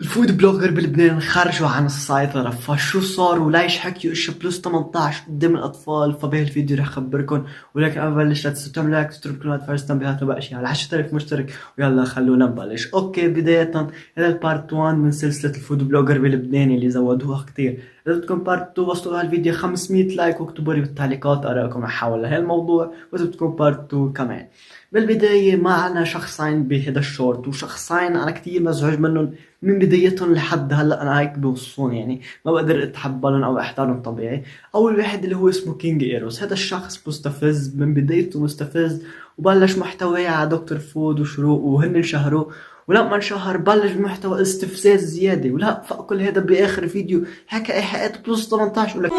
الفود بلوجر بلبنان خرجوا عن السيطرة، فشو صار وليش حكيوا اشي بلس 18 قدام الأطفال؟ فبهالفيديو رح خبركن. ولكن قبل بلش لا تنسوا تعملوا لايك وتتركوا القناة تفعلوا التنبيهات وباقي شي على 10,000 مشترك. ويلا خلونا نبلش. اوكي، بداية هذا البارت 1 من سلسلة الفود بلوجر بلبنان اللي زودوها كتير. إذا بدكم بارت 2 وصلوا لهالفيديو 500 لايك واكتبوا لي بالتعليقات آرائكم حول هالموضوع، وإذا بدكم بارت 2 كمان. بالبداية معنا شخصين بهذا الشورت، وشخصين أنا كتير مزعوج منهم من بدايتهم لحد هلا. أنا هيك بوصفون، يعني ما بقدر أتحملهم أو أحضرهم طبيعي. أول واحد اللي هو اسمه كينج إيروس، هذا الشخص مستفز من بدايته، مستفز وبلش محتواه على دكتور فود وشروق وهن انشهروا. ولما انشهر بلش بمحتوى استفزاز زيادة، ولا فوق كل هذا بآخر فيديو حكى إيحاءات بلس 18 ولك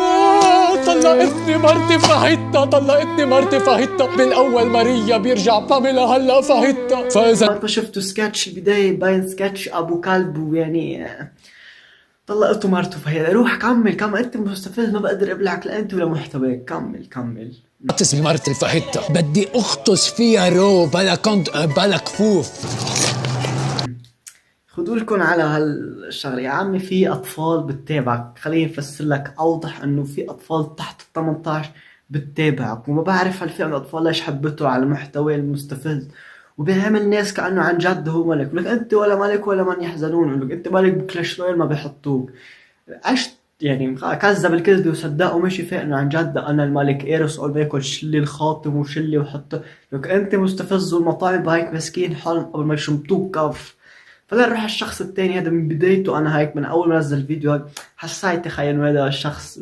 طلقتني مرتي فهيتا، طلقتني مرتي فهيتا، من اول ماريا بيرجع باميلا هلا فهيتا. فاذا ما شفتوا سكتش البداية باين سكتش أبو كلب، ويعني طلقته مرته. فهي روح كمل كمل، أنت مستفز ما بقدر أبلعك لا أنت ولا محتواك. كمل كمل. اسمي مرتي فهيتا بدي اغطس فيها رو بلا كنت بلا كفوف. خدوا لكم على هالشغله يا عمي، في اطفال بتتابعك. خليني افسر لك اوضح انه في اطفال تحت ال 18 بتتابعك، وما بعرف هالفئه من الاطفال ليش حبته على المحتوى المستفز، وبيعمل الناس كانه عن جد هو ملك. بقول لك انت ولا ملك ولا من يحزنون، بقول لك انت ملك بكلاش رويال ما بيحطوك. عشت يعني كذب الكذبة وصدقه ومشي فيه انه عن جد انا الملك ايرس اقول باكل شلي الخاتم وشلي وحطه. لك انت مستفز والمطاعم بهيك مسكين حالهم قبل ما يشمطوك كف. فلا نروح على الشخص التاني. هذا من بدايته انا هيك من اول ما نزل الفيديو هيك حسيت تخيل انه هذا الشخص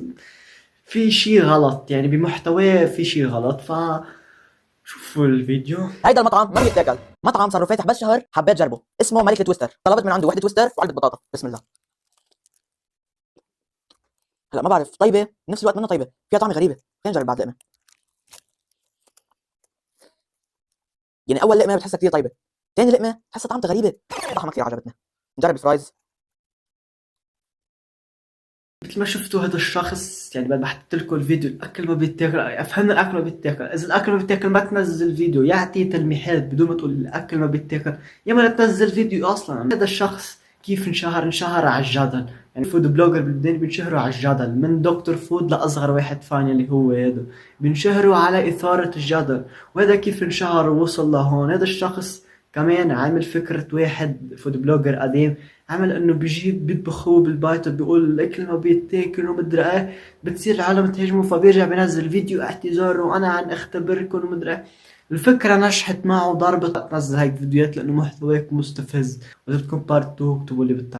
في شي غلط، يعني بمحتواه في شي غلط. ف شوفوا الفيديو. هيدا المطعم ما بيتاكل، مطعم صار له فاتح بس شهر، حبيت جربه، اسمه ملك التويستر. طلبت من عنده وحده تويستر وعلبه بطاطا. بسم الله. هلا ما بعرف طيبه بنفس الوقت منه طيبه، فيها طعمه غريبه. خلينا نجرب بعد لقمه. يعني اول لقمه بتحسها كثير طيبه، ثاني لقمه بتحسها طعمتها غريبه. صراحه ما كثير عجبتنا. نجرب الفرايز. مثل ما شفتوا هذا الشخص، يعني بعد ما حطيت لكم الفيديو الاكل ما بيتاكل، افهمنا الاكل ما بيتاكل. اذا الاكل ما بيتاكل ما تنزل الفيديو، يعطي تلميحات بدون ما تقول الاكل ما بيتاكل، يا ما لا تنزل فيديو اصلا. هذا الشخص كيف انشهر على الجدل. يعني فود بلوجر باللبنان بينشهروا على الجدل، من دكتور فود لاصغر واحد فاني اللي هو هذا، بينشهروا على اثارة الجدل. وهذا كيف انشهر ووصل لهون. هذا الشخص كمان عامل فكرة واحد فود بلوجر قديم، عمل انه بيجيب بيطبخ هو بالبيت وبيقول الاكل ما بيتاكل ومدري ايه. بتصير العالم تهاجمه، فبيرجع بينزل فيديو اعتذار وانا عن اختبركم ومدري ايه. الفكرة نجحت معه وضربت. نزل هيك فيديوهات لانه محتواك مستفز. واذا بدكم بارت 2 اكتبوا لي بالتعليقات.